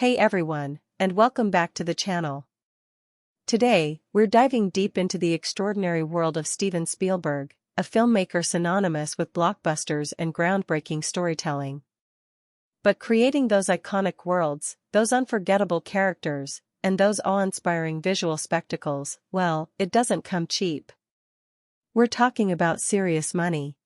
Hey everyone, and welcome back to the channel. Today, we're diving deep into the extraordinary world of Steven Spielberg, a filmmaker synonymous with blockbusters and groundbreaking storytelling. But creating those iconic worlds, those unforgettable characters, and those awe-inspiring visual spectacles, well, it doesn't come cheap. We're talking about serious money.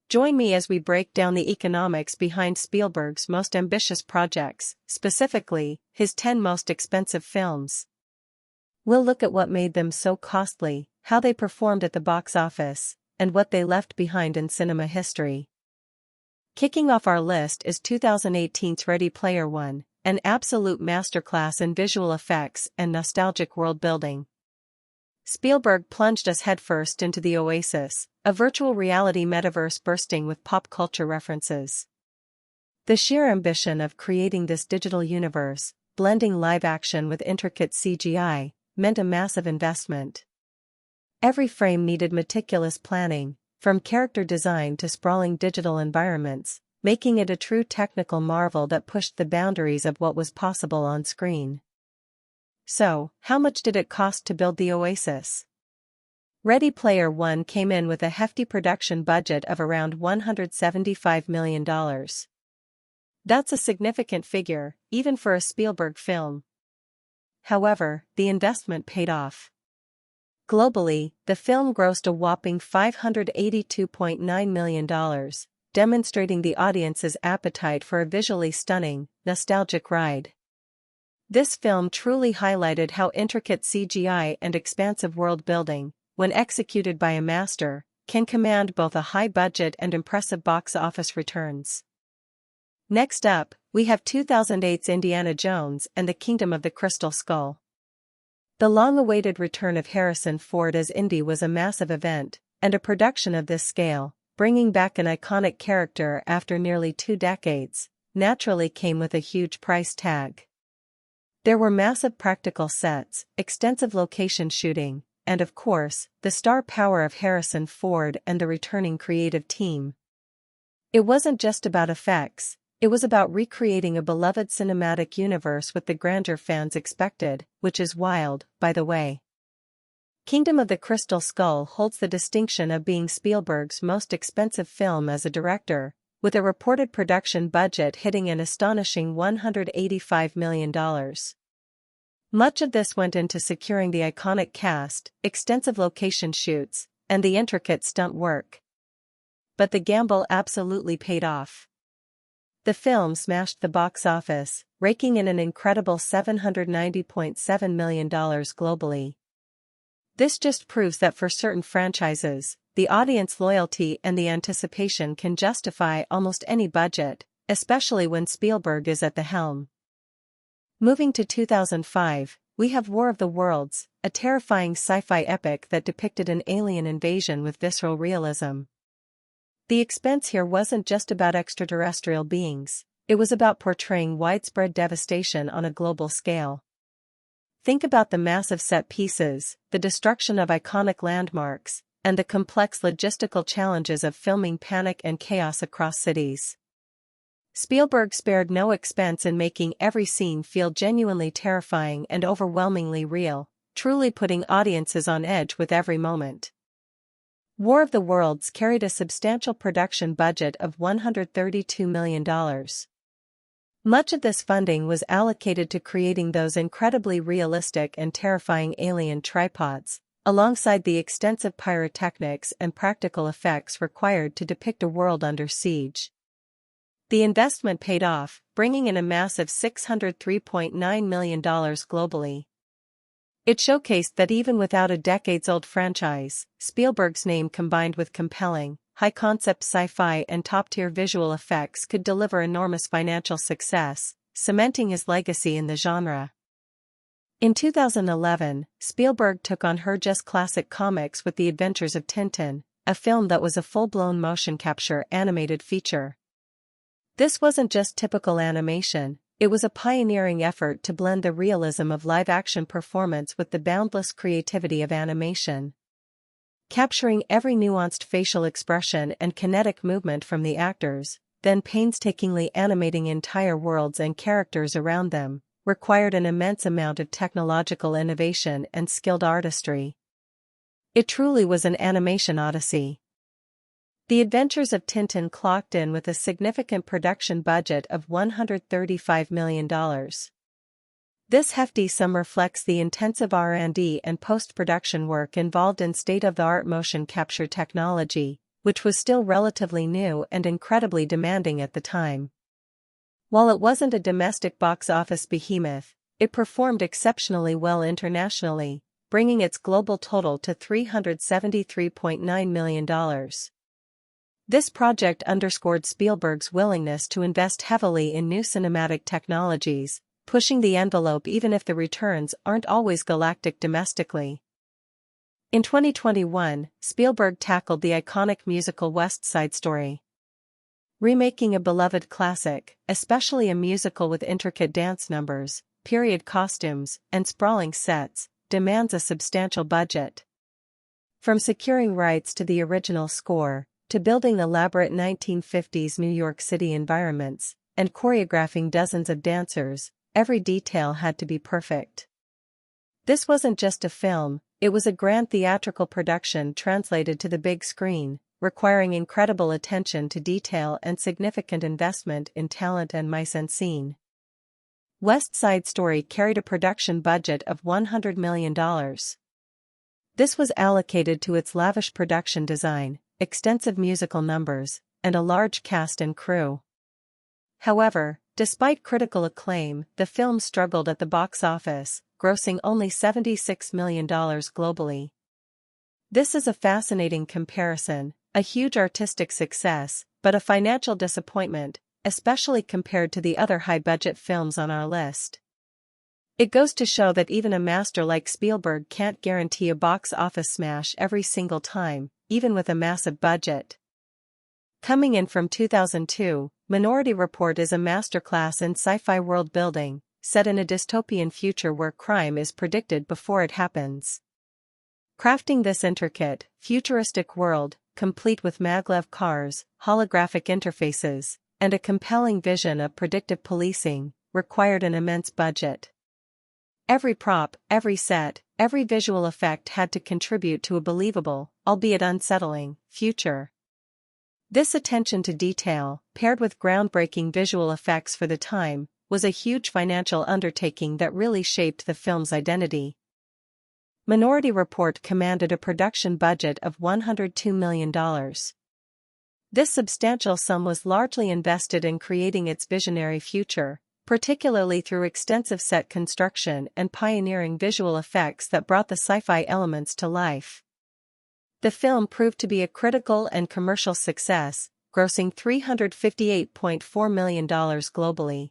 Join me as we break down the economics behind Spielberg's most ambitious projects, specifically, his 10 most expensive films. We'll look at what made them so costly, how they performed at the box office, and what they left behind in cinema history. Kicking off our list is 2018's Ready Player One, an absolute masterclass in visual effects and nostalgic world-building. Spielberg plunged us headfirst into the oasis, a virtual reality metaverse bursting with pop culture references. The sheer ambition of creating this digital universe, blending live action with intricate CGI, meant a massive investment. Every frame needed meticulous planning, from character design to sprawling digital environments, making it a true technical marvel that pushed the boundaries of what was possible on screen. So, how much did it cost to build the oasis? Ready Player One came in with a hefty production budget of around $175 million. That's a significant figure, even for a Spielberg film. However, the investment paid off. Globally, the film grossed a whopping $582.9 million, demonstrating the audience's appetite for a visually stunning, nostalgic ride. This film truly highlighted how intricate CGI and expansive world-building, when executed by a master, can command both a high budget and impressive box office returns. Next up, we have 2008's Indiana Jones and the Kingdom of the Crystal Skull. The long-awaited return of Harrison Ford as Indy was a massive event, and a production of this scale, bringing back an iconic character after nearly 2 decades, naturally came with a huge price tag. There were massive practical sets, extensive location shooting, and of course, the star power of Harrison Ford and the returning creative team. It wasn't just about effects, it was about recreating a beloved cinematic universe with the grandeur fans expected, which is wild, by the way. Kingdom of the Crystal Skull holds the distinction of being Spielberg's most expensive film as a director, with a reported production budget hitting an astonishing $185 million. Much of this went into securing the iconic cast, extensive location shoots, and the intricate stunt work. But the gamble absolutely paid off. The film smashed the box office, raking in an incredible $790.7 million globally. This just proves that for certain franchises, the audience loyalty and the anticipation can justify almost any budget, especially when Spielberg is at the helm. Moving to 2005, we have War of the Worlds, a terrifying sci-fi epic that depicted an alien invasion with visceral realism. The expense here wasn't just about extraterrestrial beings, it was about portraying widespread devastation on a global scale. Think about the massive set pieces, the destruction of iconic landmarks, and the complex logistical challenges of filming panic and chaos across cities. Spielberg spared no expense in making every scene feel genuinely terrifying and overwhelmingly real, truly putting audiences on edge with every moment. War of the Worlds carried a substantial production budget of $132 million. Much of this funding was allocated to creating those incredibly realistic and terrifying alien tripods, alongside the extensive pyrotechnics and practical effects required to depict a world under siege. The investment paid off, bringing in a massive $603.9 million globally. It showcased that even without a decades-old franchise, Spielberg's name combined with compelling, high-concept sci-fi and top-tier visual effects could deliver enormous financial success, cementing his legacy in the genre. In 2011, Spielberg took on Hergé's classic comics with The Adventures of Tintin, a film that was a full-blown motion capture animated feature. This wasn't just typical animation, it was a pioneering effort to blend the realism of live-action performance with the boundless creativity of animation. Capturing every nuanced facial expression and kinetic movement from the actors, then painstakingly animating entire worlds and characters around them, required an immense amount of technological innovation and skilled artistry. It truly was an animation odyssey. The Adventures of Tintin clocked in with a significant production budget of $135 million. This hefty sum reflects the intensive R&D and post-production work involved in state-of-the-art motion capture technology, which was still relatively new and incredibly demanding at the time. While it wasn't a domestic box office behemoth, it performed exceptionally well internationally, bringing its global total to $373.9 million. This project underscored Spielberg's willingness to invest heavily in new cinematic technologies, pushing the envelope even if the returns aren't always galactic domestically. In 2021, Spielberg tackled the iconic musical West Side Story. Remaking a beloved classic, especially a musical with intricate dance numbers, period costumes, and sprawling sets, demands a substantial budget. From securing rights to the original score, to building elaborate 1950s New York City environments, and choreographing dozens of dancers, every detail had to be perfect. This wasn't just a film, it was a grand theatrical production translated to the big screen, requiring incredible attention to detail and significant investment in talent and mise-en-scene. West Side Story carried a production budget of $100 million. This was allocated to its lavish production design, extensive musical numbers, and a large cast and crew. However, despite critical acclaim, the film struggled at the box office, grossing only $76 million globally. This is a fascinating comparison, a huge artistic success, but a financial disappointment, especially compared to the other high-budget films on our list. It goes to show that even a master like Spielberg can't guarantee a box office smash every single time, even with a massive budget. Coming in from 2002, Minority Report is a masterclass in sci-fi world building, set in a dystopian future where crime is predicted before it happens. Crafting this intricate, futuristic world, complete with maglev cars, holographic interfaces, and a compelling vision of predictive policing, required an immense budget. Every prop, every set, every visual effect had to contribute to a believable, albeit unsettling, future. This attention to detail, paired with groundbreaking visual effects for the time, was a huge financial undertaking that really shaped the film's identity. Minority Report commanded a production budget of $102 million. This substantial sum was largely invested in creating its visionary future, particularly through extensive set construction and pioneering visual effects that brought the sci-fi elements to life. The film proved to be a critical and commercial success, grossing $358.4 million globally.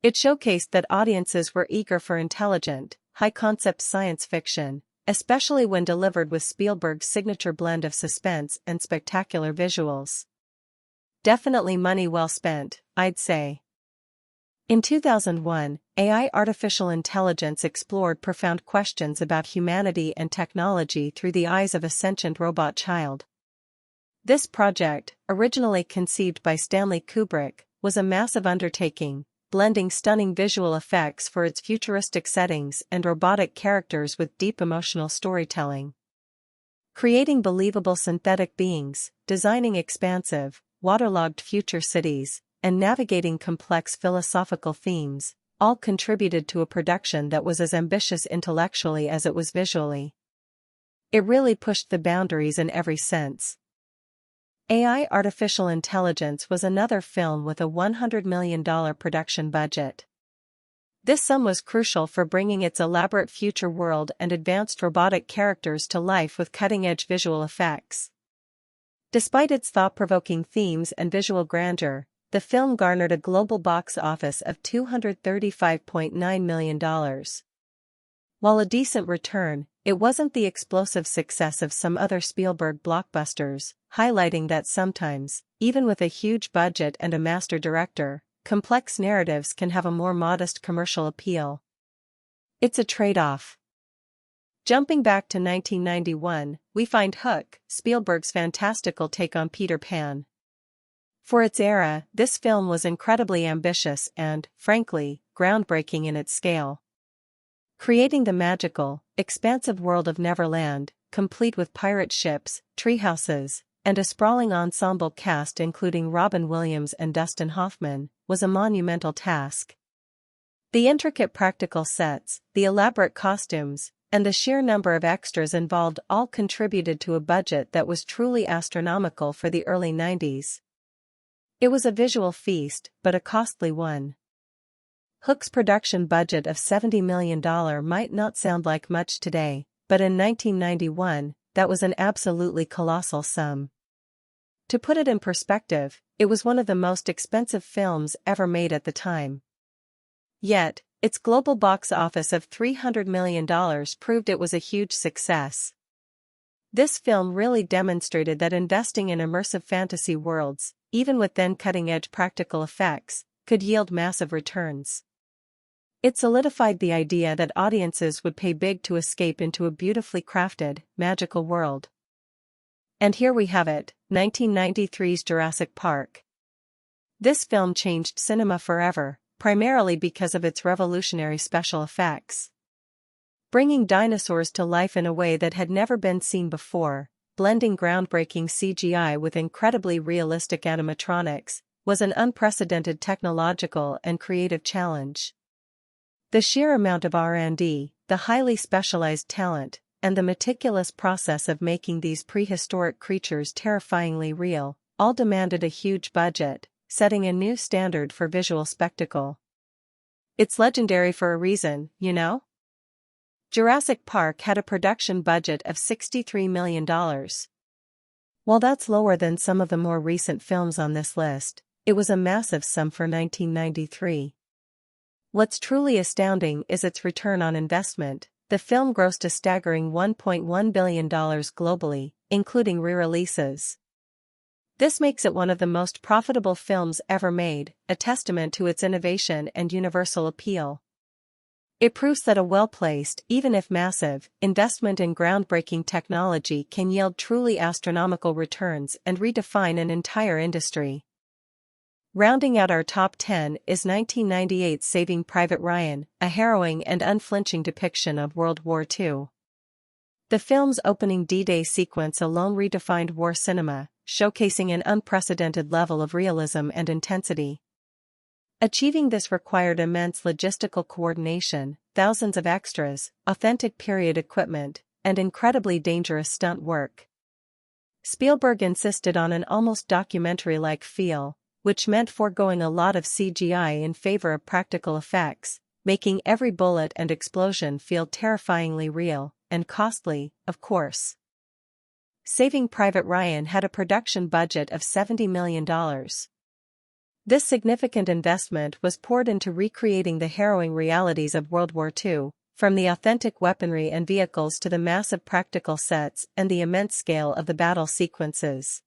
It showcased that audiences were eager for intelligent, high-concept science fiction, especially when delivered with Spielberg's signature blend of suspense and spectacular visuals. Definitely money well spent, I'd say. In 2001, AI artificial intelligence explored profound questions about humanity and technology through the eyes of a sentient robot child. This project, originally conceived by Stanley Kubrick, was a massive undertaking, blending stunning visual effects for its futuristic settings and robotic characters with deep emotional storytelling. Creating believable synthetic beings, designing expansive, waterlogged future cities, and navigating complex philosophical themes, all contributed to a production that was as ambitious intellectually as it was visually. It really pushed the boundaries in every sense. AI Artificial Intelligence was another film with a $100 million production budget. This sum was crucial for bringing its elaborate future world and advanced robotic characters to life with cutting-edge visual effects. Despite its thought-provoking themes and visual grandeur, the film garnered a global box office of $235.9 million. While a decent return, it wasn't the explosive success of some other Spielberg blockbusters, highlighting that sometimes, even with a huge budget and a master director, complex narratives can have a more modest commercial appeal. It's a trade-off. Jumping back to 1991, we find Hook, Spielberg's fantastical take on Peter Pan. For its era, this film was incredibly ambitious and, frankly, groundbreaking in its scale. Creating the magical, expansive world of Neverland, complete with pirate ships, treehouses, and a sprawling ensemble cast including Robin Williams and Dustin Hoffman, was a monumental task. The intricate practical sets, the elaborate costumes, and the sheer number of extras involved all contributed to a budget that was truly astronomical for the early 90s. It was a visual feast, but a costly one. Hook's production budget of $70 million might not sound like much today, but in 1991, that was an absolutely colossal sum. To put it in perspective, it was one of the most expensive films ever made at the time. Yet, its global box office of $300 million proved it was a huge success. This film really demonstrated that investing in immersive fantasy worlds, even with then cutting-edge practical effects, could yield massive returns. It solidified the idea that audiences would pay big to escape into a beautifully crafted, magical world. And here we have it, 1993's Jurassic Park. This film changed cinema forever, primarily because of its revolutionary special effects. Bringing dinosaurs to life in a way that had never been seen before, blending groundbreaking CGI with incredibly realistic animatronics, was an unprecedented technological and creative challenge. The sheer amount of R&D, the highly specialized talent, and the meticulous process of making these prehistoric creatures terrifyingly real, all demanded a huge budget, setting a new standard for visual spectacle. It's legendary for a reason, you know? Jurassic Park had a production budget of $63 million. While that's lower than some of the more recent films on this list, it was a massive sum for 1993. What's truly astounding is its return on investment. The film grossed a staggering $1.1 billion globally, including re-releases. This makes it one of the most profitable films ever made, a testament to its innovation and universal appeal. It proves that a well-placed, even if massive, investment in groundbreaking technology can yield truly astronomical returns and redefine an entire industry. Rounding out our top 10 is 1998's Saving Private Ryan, a harrowing and unflinching depiction of World War II. The film's opening D-Day sequence alone redefined war cinema, showcasing an unprecedented level of realism and intensity. Achieving this required immense logistical coordination, thousands of extras, authentic period equipment, and incredibly dangerous stunt work. Spielberg insisted on an almost documentary-like feel, which meant foregoing a lot of CGI in favor of practical effects, making every bullet and explosion feel terrifyingly real, and costly, of course. Saving Private Ryan had a production budget of $70 million. This significant investment was poured into recreating the harrowing realities of World War II, from the authentic weaponry and vehicles to the massive practical sets and the immense scale of the battle sequences.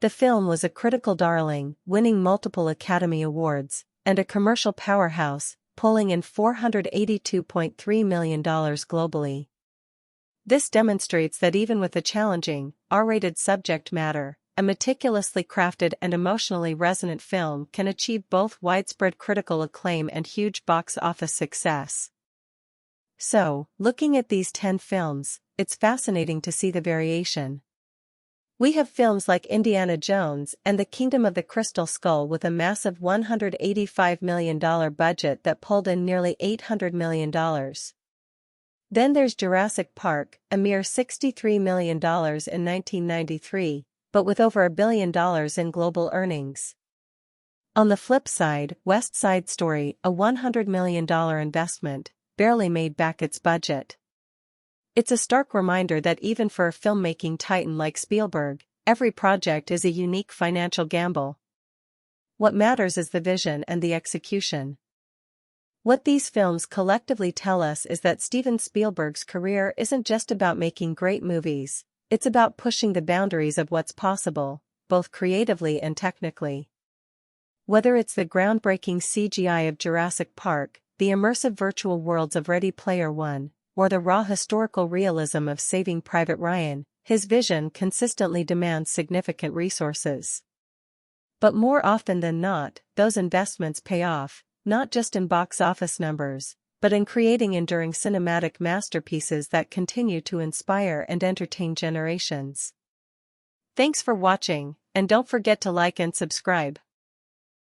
The film was a critical darling, winning multiple Academy Awards, and a commercial powerhouse, pulling in $482.3 million globally. This demonstrates that even with the challenging, R-rated subject matter, a meticulously crafted and emotionally resonant film can achieve both widespread critical acclaim and huge box office success. So, looking at these 10 films, it's fascinating to see the variation. We have films like Indiana Jones and The Kingdom of the Crystal Skull with a massive $185 million budget that pulled in nearly $800 million. Then there's Jurassic Park, a mere $63 million in 1993, but with over $1 billion in global earnings. On the flip side, West Side Story, a $100 million investment, barely made back its budget. It's a stark reminder that even for a filmmaking titan like Spielberg, every project is a unique financial gamble. What matters is the vision and the execution. What these films collectively tell us is that Steven Spielberg's career isn't just about making great movies, it's about pushing the boundaries of what's possible, both creatively and technically. Whether it's the groundbreaking CGI of Jurassic Park, the immersive virtual worlds of Ready Player One, or the raw historical realism of Saving Private Ryan, his vision consistently demands significant resources. But more often than not, those investments pay off, not just in box office numbers, but in creating enduring cinematic masterpieces that continue to inspire and entertain generations. Thanks for watching, and don't forget to like and subscribe.